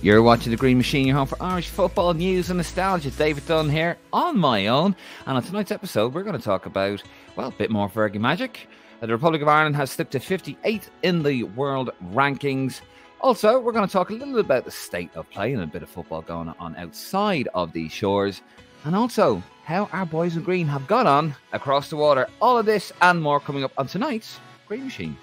You're watching The Green Machine, your home for Irish football news and nostalgia. David Dunn here on my own. And on tonight's episode, we're going to talk about, well, a bit more Fergie magic. The Republic of Ireland has slipped to 58th in the world rankings. Also, we're going to talk a little bit about the state of play and a bit of football going on outside of these shores. And also, how our boys in green have got on across the water. All of this and more coming up on tonight's Green Machine.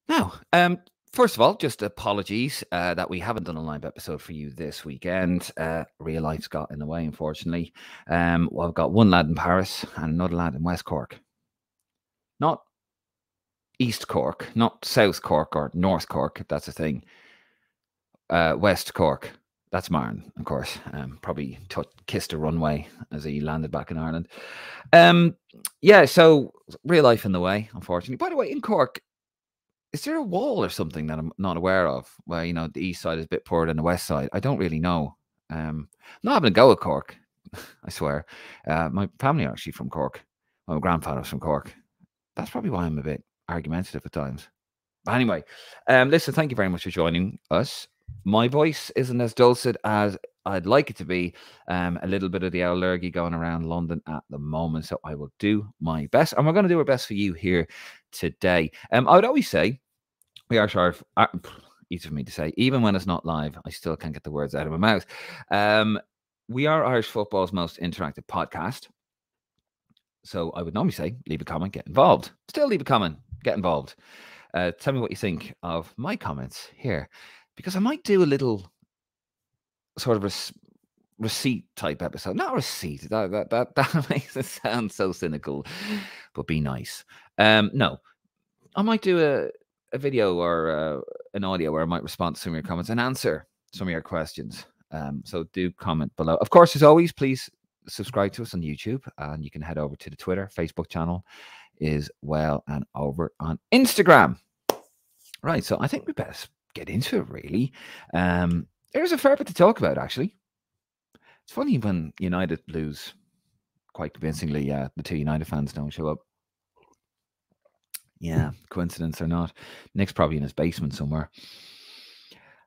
Now, first of all, just apologies that we haven't done a live episode for you this weekend. Real life's got in the way, unfortunately. Well, I've got one lad in Paris and another lad in West Cork. Not East Cork, not South Cork or North Cork, if that's a thing. West Cork. That's Martin, of course. Probably kissed a runway as he landed back in Ireland. Yeah, so real life in the way, unfortunately. By the way, in Cork, is there a wall or something that I'm not aware of where, you know, the east side is a bit poorer than the west side? I don't really know. I'm not having a go at Cork, I swear. My family are actually from Cork. My grandfather's from Cork. That's probably why I'm a bit argumentative at times. But anyway, listen, thank you very much for joining us. My voice isn't as dulcet as I'd like it to be. A little bit of the allergy going around London at the moment, so I will do my best. And we're going to do our best for you here today. I would always say, we are sure, easy for me to say, even when it's not live, I still can't get the words out of my mouth. We are Irish football's most interactive podcast. So I would normally say, leave a comment, get involved. Still leave a comment, get involved. Tell me what you think of my comments here, because I might do a little sort of receipt type episode. Not receipt, that makes it sound so cynical, but be nice. No, I might do a video or an audio where I might respond to some of your comments and answer some of your questions. So do comment below. Of course, as always, please subscribe to us on YouTube, and you can head over to the Twitter, Facebook channel as well, and over on Instagram. Right, so I think we best get into it, really. There's a fair bit to talk about, actually. It's funny when United lose quite convincingly. The two United fans don't show up. Yeah, coincidence or not. Nick's probably in his basement somewhere.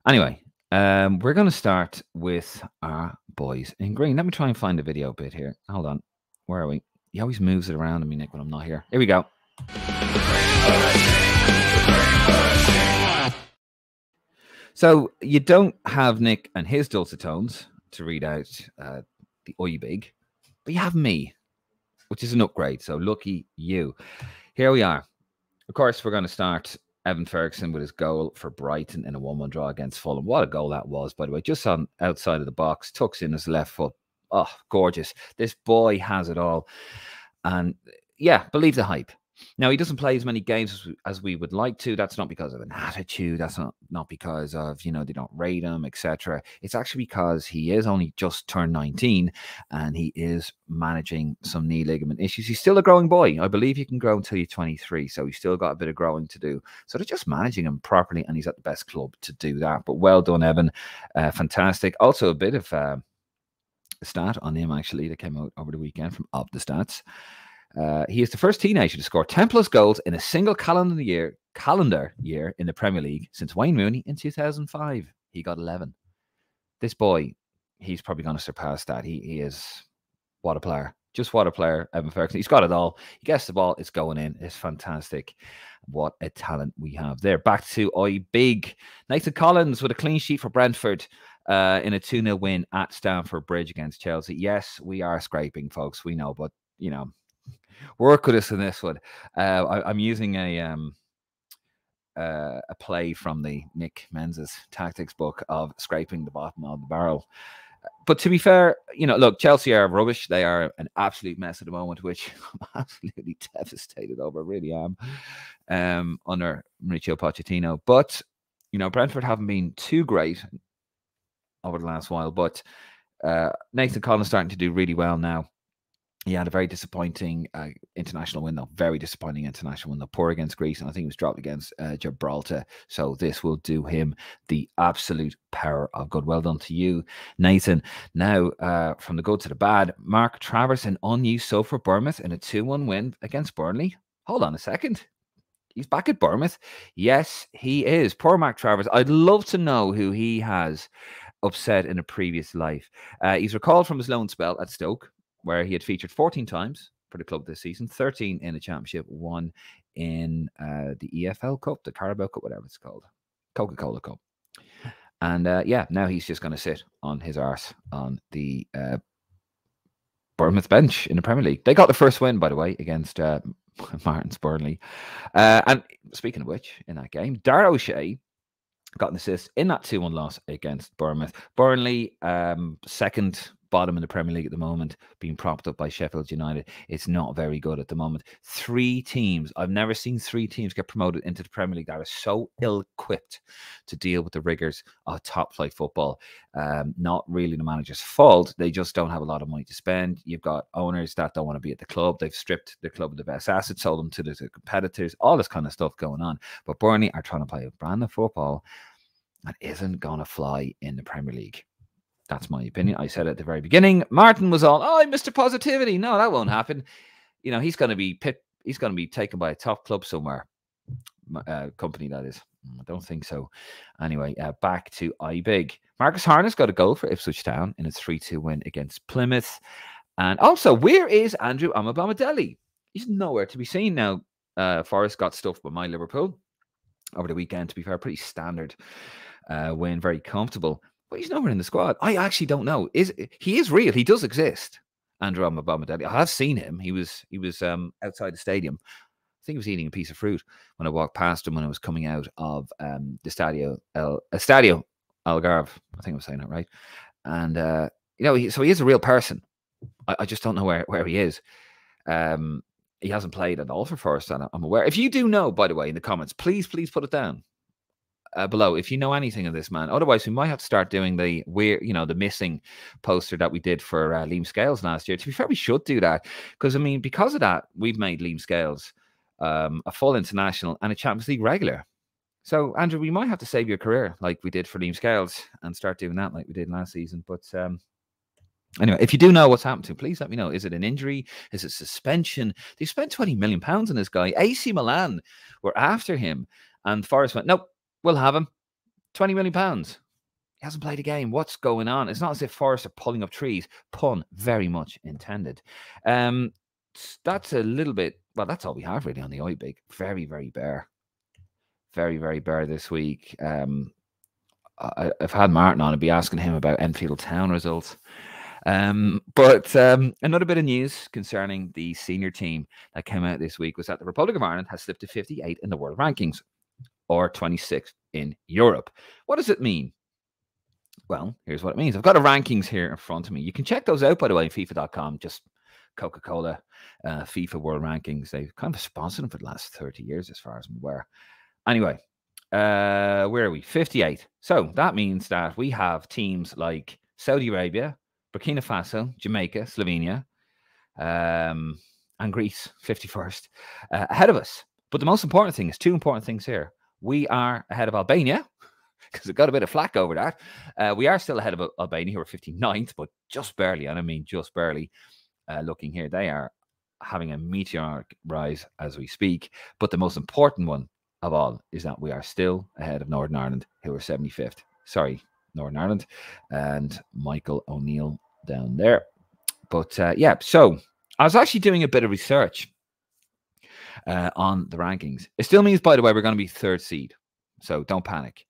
Anyway, we're going to start with our boys in green. Let me try and find the video bit here. Hold on. Where are we? He always moves it around on me, Nick, when I'm not here. Here we go. So you don't have Nick and his dulcet tones to read out the oi big, but you have me, which is an upgrade. So lucky you. Here we are. Of course, we're going to start Evan Ferguson with his goal for Brighton in a 1-1 draw against Fulham. What a goal that was, by the way. Just on outside of the box, tucks in his left foot. Oh, gorgeous. This boy has it all. And yeah, believe the hype. Now, he doesn't play as many games as we would like to. That's not because of an attitude. That's not because of, they don't rate him, etc. It's actually because he is only just turned 19 and he is managing some knee ligament issues. He's still a growing boy. I believe he can grow until you're 23, so he's still got a bit of growing to do. So they're just managing him properly, and he's at the best club to do that. But well done, Evan. Fantastic. Also, a bit of a stat on him, actually, that came out over the weekend from Up the Stats. He is the first teenager to score 10 plus goals in a single calendar year in the Premier League since Wayne Rooney in 2005. He got 11. This boy, he's probably going to surpass that. He is, what a player. Just what a player, Evan Ferguson. He's got it all. He gets the ball, it's going in. It's fantastic. What a talent we have there. Back to Oi Big. Nathan Collins with a clean sheet for Brentford in a 2-0 win at Stamford Bridge against Chelsea. Yes, we are scraping, folks. We know, but, work with us in this one. I'm using a play from the Nick Menzies tactics book of scraping the bottom of the barrel. But to be fair, look, Chelsea are rubbish. They are an absolute mess at the moment, which I'm absolutely devastated over. I really am, under Mauricio Pochettino. But, Brentford haven't been too great over the last while. But Nathan Collins starting to do really well now. He had a very disappointing international win, though. Very disappointing international win, though. Poor against Greece, and I think he was dropped against Gibraltar. So this will do him the absolute power of good. Well done to you, Nathan. Now, from the good to the bad, Mark Travers, an unused sub for Bournemouth in a 2-1 win against Burnley. Hold on a second. He's back at Bournemouth. Yes, he is. Poor Mark Travers. I'd love to know who he has upset in a previous life. He's recalled from his loan spell at Stoke, where he had featured 14 times for the club this season, 13 in the Championship, 1 in the EFL Cup, the Carabao Cup, whatever it's called, Coca-Cola Cup. And now he's just going to sit on his arse on the Bournemouth bench in the Premier League. They got the first win, by the way, against Martin's Burnley. And speaking of which, in that game, Dara O'Shea got an assist in that 2-1 loss against Bournemouth. Burnley, second bottom in the Premier League at the moment, being propped up by Sheffield United. It's not very good at the moment. 3 teams. I've never seen 3 teams get promoted into the Premier League that are so ill-equipped to deal with the rigors of top-flight football. Not really the manager's fault. They just don't have a lot of money to spend. You've got owners that don't want to be at the club. They've stripped the club of the best assets, sold them to the competitors, all this kind of stuff going on. But Burnley are trying to play a brand of football that isn't going to fly in the Premier League. That's my opinion. I said at the very beginning, Martin was all, "Oh, Mr. Positivity." No, that won't happen. You know, he's going to be taken by a top club somewhere. Company, that is. I don't think so. Anyway, back to iBig. Marcus Harness got a goal for Ipswich Town in a 3-2 win against Plymouth. And also, where is Andrew Amabamadeli? He's nowhere to be seen now. Forest got stuffed by my Liverpool over the weekend, to be fair. Pretty standard win, very comfortable. But he's nowhere in the squad. I actually don't know. He is real? He does exist. Andrew Amabamadeli. I have seen him. He was outside the stadium. I think he was eating a piece of fruit when I walked past him when I was coming out of the Estadio Algarve. I think I'm saying that right. And so he is a real person. I just don't know where he is. He hasn't played at all for Forest, and I'm aware. If you do know, by the way, in the comments, please put it down below if you know anything of this man. Otherwise, we might have to start doing the the missing poster that we did for Liam Scales last year. To be fair, we should do that because because of that, we've made Liam Scales a full international and a Champions League regular. So, Andrew, we might have to save your career like we did for Liam Scales and start doing that like we did last season. But anyway, if you do know what's happened to him, please let me know. Is it an injury? Is it suspension? They spent £20 million on this guy. AC Milan were after him, and Forest went, nope, we'll have him. £20 million. He hasn't played a game. What's going on? It's not as if Forest are pulling up trees. Pun very much intended. That's a little bit, well, that's all we have really on the iBig. Very, very bare. Very, very bare this week. I've had Martin on and be asking him about Enfield Town results. But another bit of news concerning the senior team that came out this week was that the Republic of Ireland has slipped to 58 in the world rankings, or 26th in Europe. What does it mean? Well, here's what it means. I've got the rankings here in front of me. You can check those out, by the way, on FIFA.com. Just Coca-Cola FIFA World Rankings. They've kind of sponsored them for the last 30 years, as far as I'm aware. Anyway, where are we? 58. So that means that we have teams like Saudi Arabia, Burkina Faso, Jamaica, Slovenia, and Greece, 51st, ahead of us. But the most important thing is 2 important things here. We are ahead of Albania, because it got a bit of flack over that. We are still ahead of Albania, who are 59th, but just barely, and I mean just barely. Looking here, they are having a meteoric rise as we speak. But the most important one of all is that we are still ahead of Northern Ireland, who are 75th. Sorry, Northern Ireland, and Michael O'Neill down there. But so I was actually doing a bit of research on the rankings. It still means, by the way, we're going to be 3rd seed, so don't panic.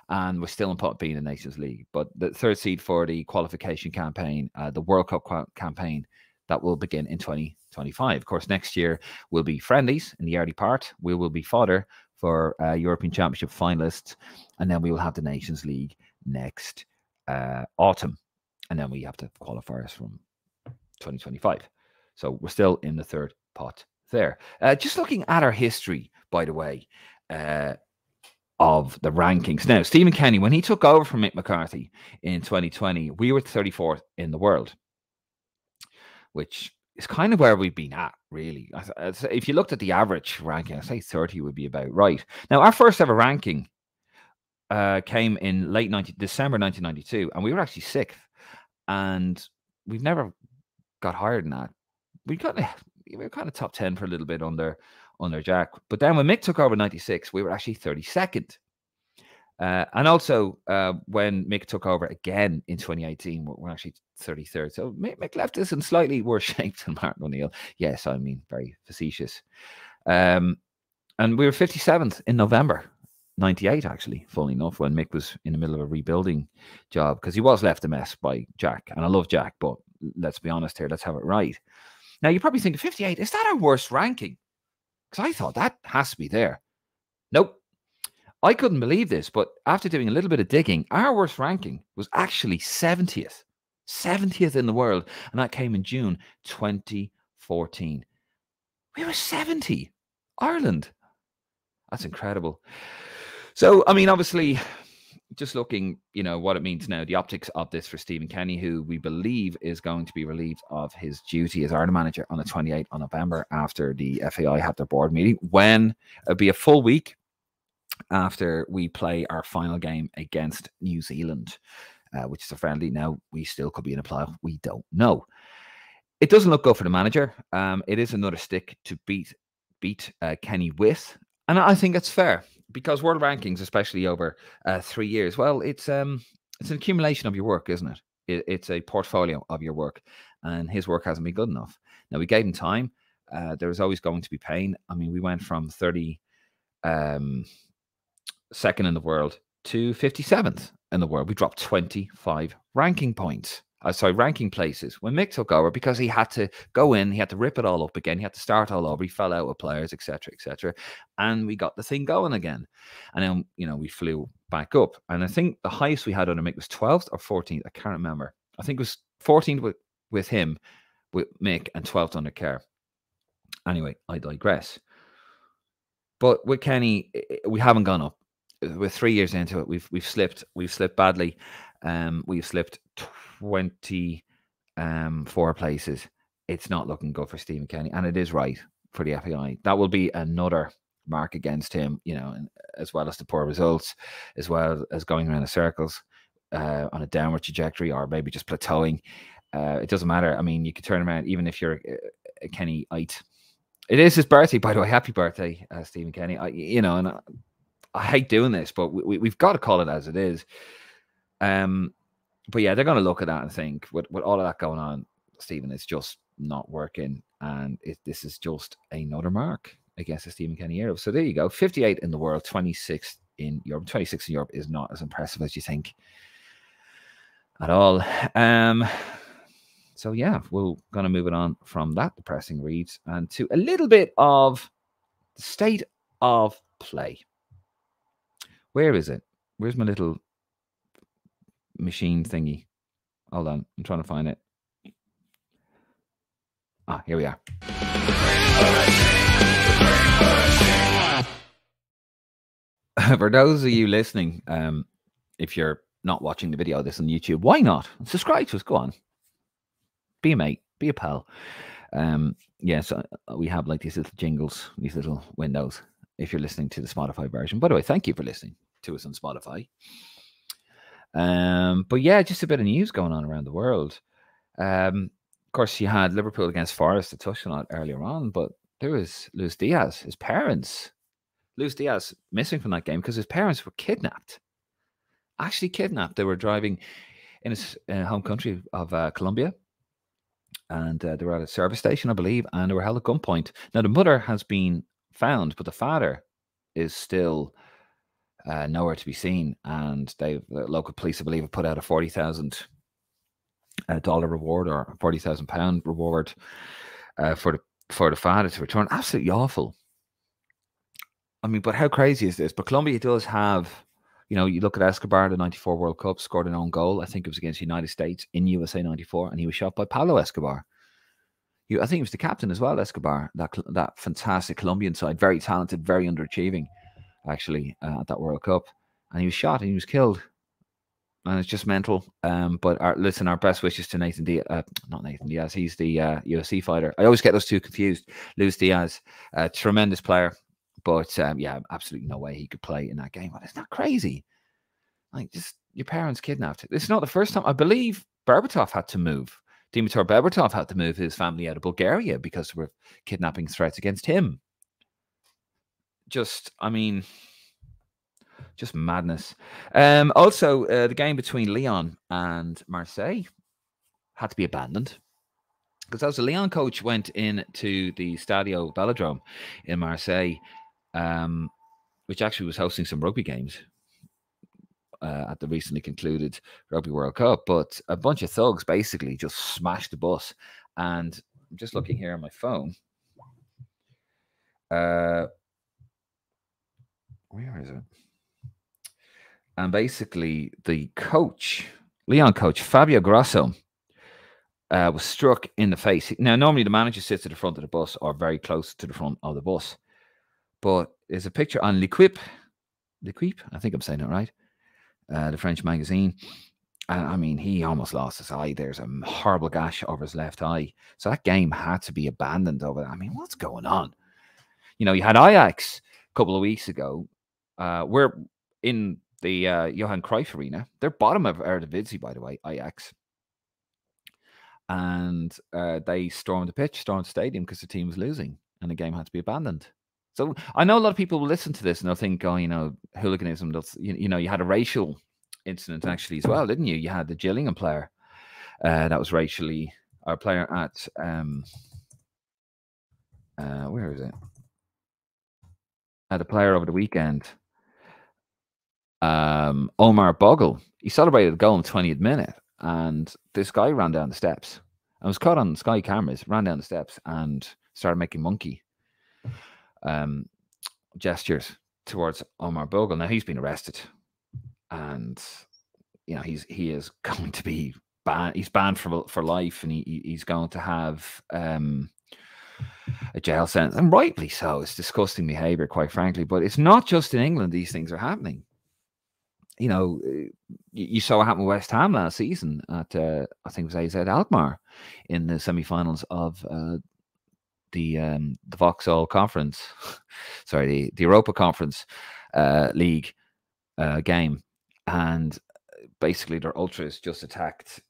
And we're still in pot B in the Nations League, but the 3rd seed for the qualification campaign, the World Cup campaign that will begin in 2025. Of course, next year will be friendlies in the early part. We will be fodder for European Championship finalists, and then we will have the Nations League next autumn, and then we have to qualify us from 2025. So we're still in the 3rd pot there. Just looking at our history, by the way, of the rankings. Now, Stephen Kenny, when he took over from Mick McCarthy in 2020, we were 34th in the world, which is kind of where we've been at, really. If you looked at the average ranking, I'd say 30 would be about right. Now, our first ever ranking came in December 1992, and we were actually 6th, and we've never got higher than that. We were kind of top 10 for a little bit under under Jack. But then when Mick took over in 96, we were actually 32nd. And also, when Mick took over again in 2018, we're actually 33rd. So Mick left us in slightly worse shape than Martin O'Neill. Yes, I mean, very facetious. And we were 57th in November 98, actually, funnily enough, when Mick was in the middle of a rebuilding job, because he was left a mess by Jack. And I love Jack, but let's be honest here, let's have it right. Now, you're probably thinking, 58, is that our worst ranking? Because I thought that has to be there. Nope. I couldn't believe this, but after doing a little bit of digging, our worst ranking was actually 70th. 70th in the world. And that came in June 2014. We were 70. Ireland. That's incredible. So, I mean, obviously, just looking, what it means now, the optics of this for Stephen Kenny, who we believe is going to be relieved of his duty as Ireland manager on the 28th of November after the FAI had their board meeting, when it'll be a full week after we play our final game against New Zealand, which is a friendly. Now, we still could be in a playoff. We don't know. It doesn't look good for the manager. It is another stick to beat Kenny with. And I think it's fair, because world rankings, especially over 3 years, well, it's an accumulation of your work, isn't it? It's a portfolio of your work. And his work hasn't been good enough. Now, we gave him time. There was always going to be pain. I mean, we went from 32nd in the world to 57th in the world. We dropped 25 ranking points. Ranking places when Mick took over, because he had to go in, he had to rip it all up again, he had to start all over, he fell out with players, etc., etc. And we got the thing going again. And then, we flew back up. And I think the highest we had under Mick was 12th or 14th. I can't remember. I think it was 14th with him, with Mick, and 12th under Kerr. Anyway, I digress. But with Kenny, we haven't gone up. We're 3 years into it. We've slipped badly. We've slipped 24 places. It's not looking good for Stephen Kenny, and it is right for the FAI. That will be another mark against him, as well as the poor results, as well as going around in circles on a downward trajectory, or maybe just plateauing. It doesn't matter. I mean, you could turn around, even if you're a Kenny-ite. It is his birthday, by the way. Happy birthday, Stephen Kenny. And I hate doing this, but we've got to call it as it is. But yeah, they're going to look at that and think, with all of that going on, Stephen, it's just not working. And this is just another mark against the Stephen Kenny era. So there you go. 58 in the world, 26 in Europe. 26 in Europe is not as impressive as you think at all. So yeah, we're going to move it on from that depressing reads and to a little bit of the state of play. Where is it? Where's my little machine thingy? Hold on, I'm trying to find it. Ah, here we are. For those of you listening, if you're not watching the video of this on YouTube, why not? Subscribe to us, go on. Be a mate, be a pal. Yes, we have like these little jingles, these little windows, if you're listening to the Spotify version. By the way, thank you for listening to us on Spotify. But yeah, just a bit of news going on around the world. Of course, you had Liverpool against Forest. I touched on it earlier on, but there was Luis Diaz, his parents. Luis Diaz missing from that game because his parents were kidnapped. Actually kidnapped. They were driving in his home country of Colombia. And they were at a service station, I believe, and they were held at gunpoint. Now, the mother has been found, but the father is still nowhere to be seen. And the local police, I believe, have put out a $40,000 reward, or £40,000 reward for the father to return. Absolutely awful. I mean, but how crazy is this? But Colombia does have, you look at Escobar, the 94 World Cup, scored an own goal. I think it was against the United States in USA 94, and he was shot by Pablo Escobar. I think he was the captain as well, Escobar, that fantastic Colombian side, very talented, very underachieving, actually, at that World Cup. And he was shot and he was killed. And it's just mental. But our best wishes to Nathan Diaz. Not Nathan Diaz, he's the UFC fighter. I always get those two confused. Luis Diaz, tremendous player. But yeah, absolutely no way he could play in that game. Well, isn't that crazy? Like, just your parents kidnapped. It's not the first time. I believe Berbatov had to move. Dimitar Berbatov had to move his family out of Bulgaria because there were kidnapping threats against him. just, I mean, just madness. Also, the game between Lyon and Marseille had to be abandoned because as the Lyon coach went into the Stadio Velodrome in Marseille, which actually was hosting some rugby games at the recently concluded Rugby World Cup, but a bunch of thugs basically just smashed the bus. And I'm just looking here on my phone. Where is it? And basically, the coach, Lyon coach Fabio Grosso, was struck in the face. Now, normally the manager sits at the front of the bus or very close to the front of the bus, but there's a picture on L'Equipe, I think I'm saying it right, the French magazine. I mean, he almost lost his eye. There's a horrible gash over his left eye. So that game had to be abandoned over that. I mean, what's going on? You know, you had Ajax a couple of weeks ago. We're in the Johan Cruyff Arena. They're bottom of Eredivisie, by the way, Ajax. And they stormed the stadium because the team was losing and the game had to be abandoned. So I know a lot of people will listen to this and they'll think, oh, you know, hooliganism. You know, you had a racial incident actually as well, didn't you? You had the Gillingham player that was racially, our player at, where is it? The player over the weekend, Omar Bogle, he celebrated a goal in the 20th minute, and this guy ran down the steps and was caught on Sky cameras, ran down the steps and started making monkey gestures towards Omar Bogle. Now he's been arrested, and you know he is going to be banned. He's banned for life, and he's going to have a jail sentence, and rightly so. It's disgusting behavior, quite frankly. But it's not just in England these things are happening. You know, you saw what happened with West Ham last season at I think it was AZ Alkmaar in the semi-finals of the Vauxhall Conference, sorry, the Europa Conference League game, and basically their ultras just attacked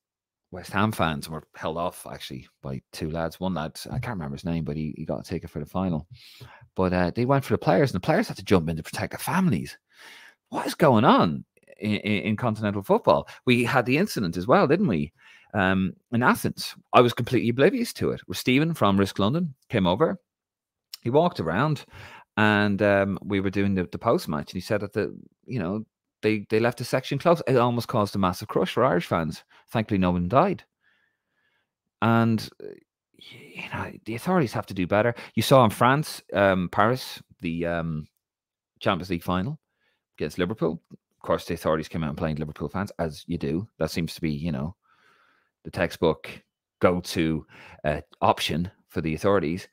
West Ham fans and were held off actually by two lads. One lad, I can't remember his name, but he got a ticket for the final. But they went for the players, and the players had to jump in to protect their families. What is going on in continental football? We had the incident as well, didn't we? In Athens. I was completely oblivious to it. Stephen from Risk London came over. He walked around, and we were doing the post match, and he said that they left the section closed. It almost caused a massive crush for Irish fans. Thankfully, no one died. And you know, the authorities have to do better. You saw in France, Paris, the Champions League final against Liverpool. Of course, the authorities came out and blamed Liverpool fans, as you do. That seems to be, you know, the textbook go-to option for the authorities.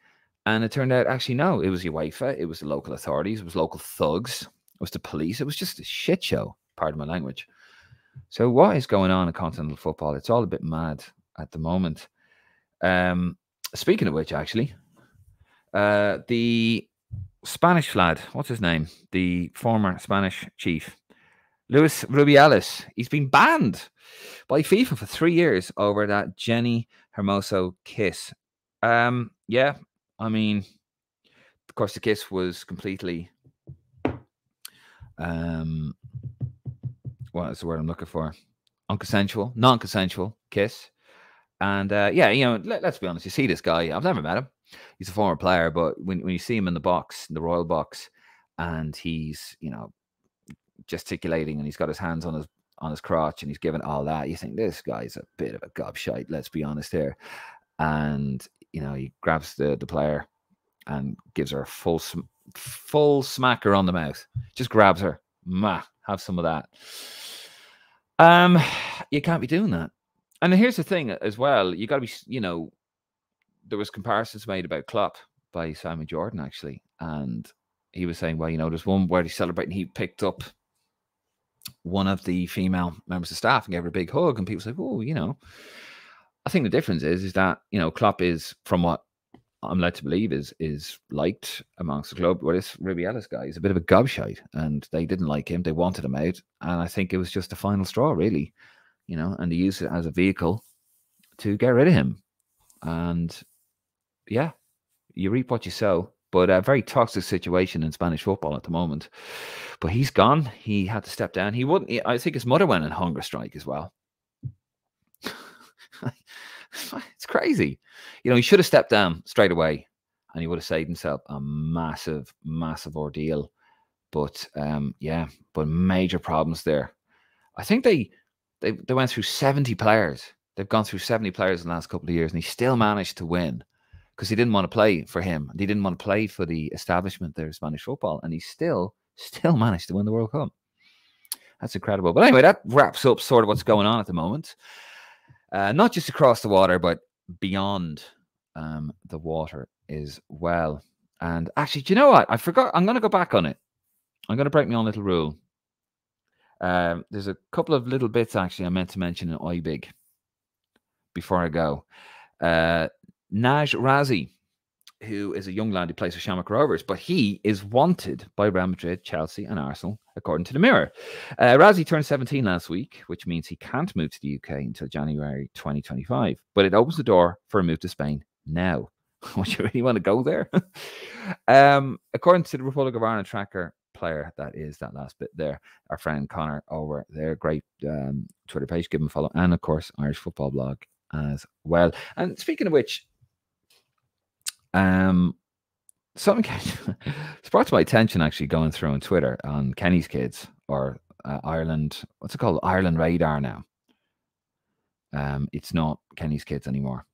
And it turned out, actually, no, it was UEFA, it was the local authorities, it was local thugs, it was the police. It was just a shit show, pardon my language. So what is going on in continental football? It's all a bit mad at the moment. Speaking of which, actually, the Spanish lad, what's his name? The former Spanish chief, Rubi Alis, he's been banned by FIFA for 3 years over that Jenny Hermoso kiss. Yeah, I mean, of course, the kiss was completely, what is the word I'm looking for? Unconsensual, non-consensual kiss. And yeah, you know, let's be honest, you see this guy, I've never met him. He's a former player, but when you see him in the box, in the royal box, and he's, you know, gesticulating and he's got his hands on his crotch and he's giving all that, you think this guy's a bit of a gobshite, let's be honest here. And, you know, he grabs the player and gives her a full smacker on the mouth. Just grabs her. Have some of that. You can't be doing that. And here's the thing as well. You got to be, you know, there was comparisons made about Klopp by Simon Jordan, actually. And he was saying, well, you know, there's one where he's celebrating. He picked up one of the female members of staff and gave her a big hug. And people say, oh, you know, I think the difference is that, you know, Klopp is, from what I'm led to believe, is liked amongst the club. Where this Rubi Alis guy is a bit of a gobshite, and they didn't like him. They wanted him out. And I think it was just the final straw, really, you know, and they used it as a vehicle to get rid of him. And yeah, you reap what you sow. But a very toxic situation in Spanish football at the moment. But he's gone. He had to step down. He wouldn't. I think his mother went on hunger strike as well. It's crazy. He should have stepped down straight away, and he would have saved himself a massive, massive ordeal. But yeah, but major problems there. I think they went through 70 players. They've gone through 70 players in the last couple of years, and he still managed to win because he didn't want to play for him. He didn't want to play for the establishment there of Spanish football, and he still managed to win the World Cup. That's incredible. But anyway, that wraps up sort of what's going on at the moment. Not just across the water, but beyond the water as well. And actually, do you know what? I forgot. I'm going to go back on it. I'm going to break my own little rule. There's a couple of little bits, actually, I meant to mention in IBIG before I go. Naj Razi, who is a young lad who plays for Shamrock Rovers, but he is wanted by Real Madrid, Chelsea and Arsenal, according to the Mirror. Razi turned 17 last week, which means he can't move to the UK until January 2025, but it opens the door for a move to Spain now. Would you really want to go there? According to the Republic of Ireland tracker player, that is that last bit there, our friend Connor over there, great Twitter page, give him a follow, and of course Irish Football Blog as well. And speaking of which, something it's brought to my attention actually going through on Twitter on Kenny's Kids, or Ireland, what's it called, Ireland Radar now. It's not Kenny's Kids anymore.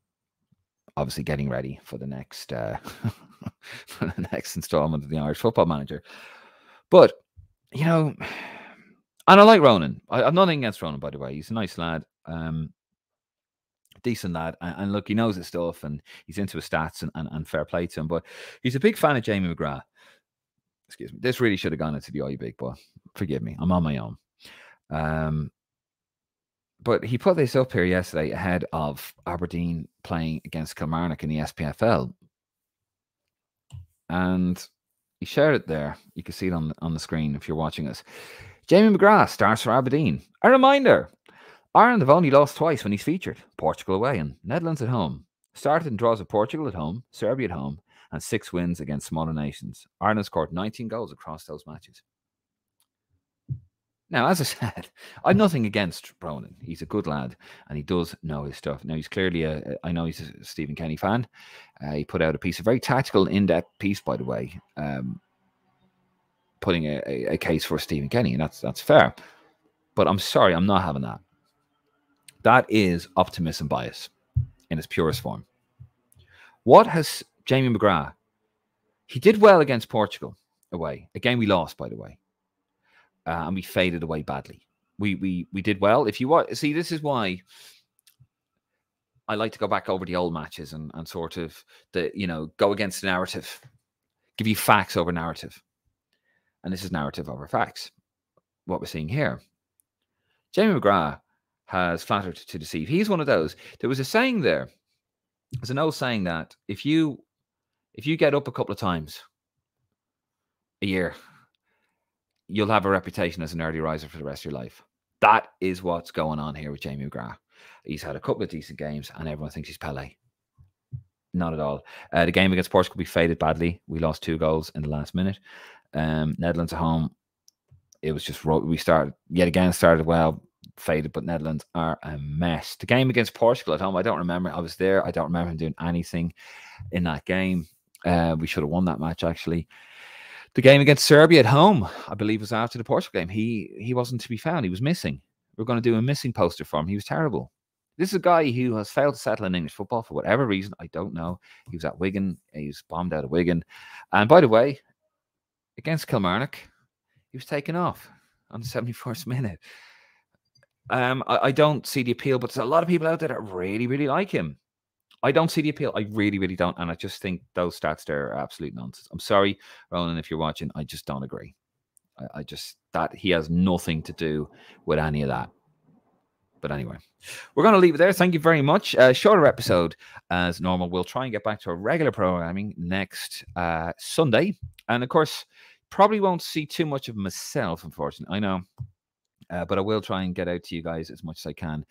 Obviously getting ready for the next for the next installment of the Irish Football Manager. But and I like Ronan. I've nothing against Ronan, by the way. He's a nice lad. Decent lad, and look, he knows his stuff, and he's into his stats, and fair play to him. But he's a big fan of Jamie McGrath. Excuse me, this really should have gone into the IBIG, but forgive me, I'm on my own. But he put this up here yesterday ahead of Aberdeen playing against Kilmarnock in the SPFL, and he shared it there. You can see it on the screen if you're watching us. Jamie McGrath starts for Aberdeen. A reminder: Ireland have only lost twice when he's featured. Portugal away and Netherlands at home. Started in draws with Portugal at home, Serbia at home, and 6 wins against smaller nations. Ireland scored 19 goals across those matches. Now, as I said, I've nothing against Ronan. He's a good lad, and he does know his stuff. Now, he's clearly I know he's a Stephen Kenny fan. He put out a very tactical, in-depth piece, by the way, putting a case for Stephen Kenny, and that's fair. But I'm sorry, I'm not having that. That is optimism bias in its purest form. What has Jamie McGrath? He did well against Portugal away. A game we lost, by the way. And we faded away badly. We did well. If you want, see, this is why I like to go back over the old matches and sort of go against the narrative, give you facts over narrative. And this is narrative over facts. What we're seeing here. Jamie McGrath has flattered to deceive. He's one of those. There was a saying there. There's an old saying that if you get up a couple of times a year, you'll have a reputation as an early riser for the rest of your life. That is what's going on here with Jamie McGrath. He's had a couple of decent games, and everyone thinks he's Pele. Not at all. The game against Portugal, we faded badly. We lost 2 goals in the last minute. Netherlands at home, it was just we started well, faded, but Netherlands are a mess. The game against Portugal at home, I don't remember. I was there. I don't remember him doing anything in that game. We should have won that match, actually. The game against Serbia at home, I believe, was after the Portugal game. He wasn't to be found. He was missing. We're going to do a missing poster for him. He was terrible. This is a guy who has failed to settle in English football for whatever reason. I don't know. He was at Wigan. He was bombed out of Wigan. And by the way, against Kilmarnock, he was taken off on the 71st minute. I don't see the appeal, but there's a lot of people out there that really, really like him. I don't see the appeal. I really, really don't. And I just think those stats there are absolute nonsense. I'm sorry, Ronan, if you're watching, I just don't agree. I just, that he has nothing to do with any of that. But anyway, we're going to leave it there. Thank you very much. Shorter episode as normal. We'll try and get back to our regular programming next Sunday. And of course, probably won't see too much of myself, unfortunately. I know. But I will try and get out to you guys as much as I can.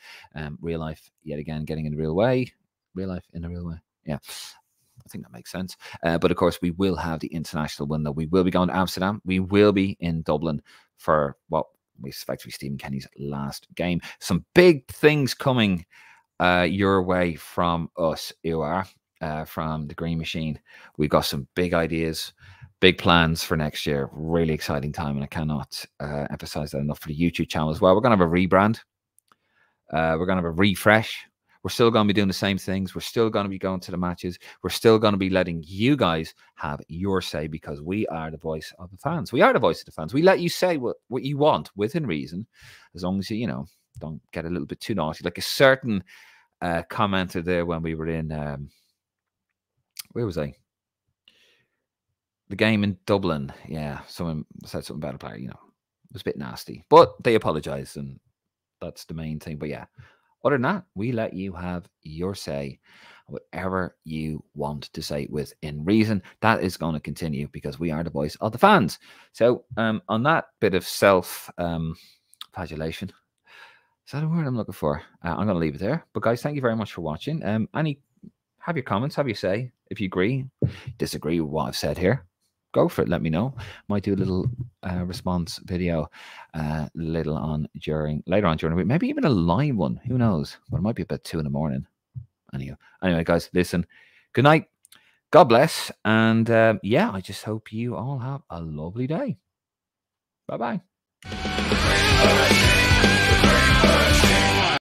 Real life, yet again, getting in the real way. Real life in a real way. Yeah. I think that makes sense. But of course, we will have the international window. We will be going to Amsterdam. We will be in Dublin for what we expect to be Stephen Kenny's last game. Some big things coming your way from us, from the Green Machine. We've got some big ideas, big plans for next year. Really exciting time, and I cannot emphasize that enough for the YouTube channel as well. We're going to have a rebrand. We're going to have a refresh. We're still going to be doing the same things. We're still going to be going to the matches. We're still going to be letting you guys have your say, because we are the voice of the fans. We are the voice of the fans. We let you say what you want within reason, as long as you don't get a little bit too naughty. Like a certain commenter there when we were in, where was I? The game in Dublin. Yeah, someone said something about a player, it was a bit nasty, but they apologized, and that's the main thing. But yeah, other than that, we let you have your say, whatever you want to say within reason. That is going to continue, because we are the voice of the fans. So on that bit of self-flagellation, is that a word I'm looking for? I'm going to leave it there. But guys, thank you very much for watching. Have your comments, have your say. If you agree, disagree with what I've said here, go for it. Let me know. Might do a little response video later on during the week. Maybe even a live one. Who knows? But it might be about 2 in the morning. Anyway, guys, listen. Good night. God bless. And yeah, I just hope you all have a lovely day. Bye-bye.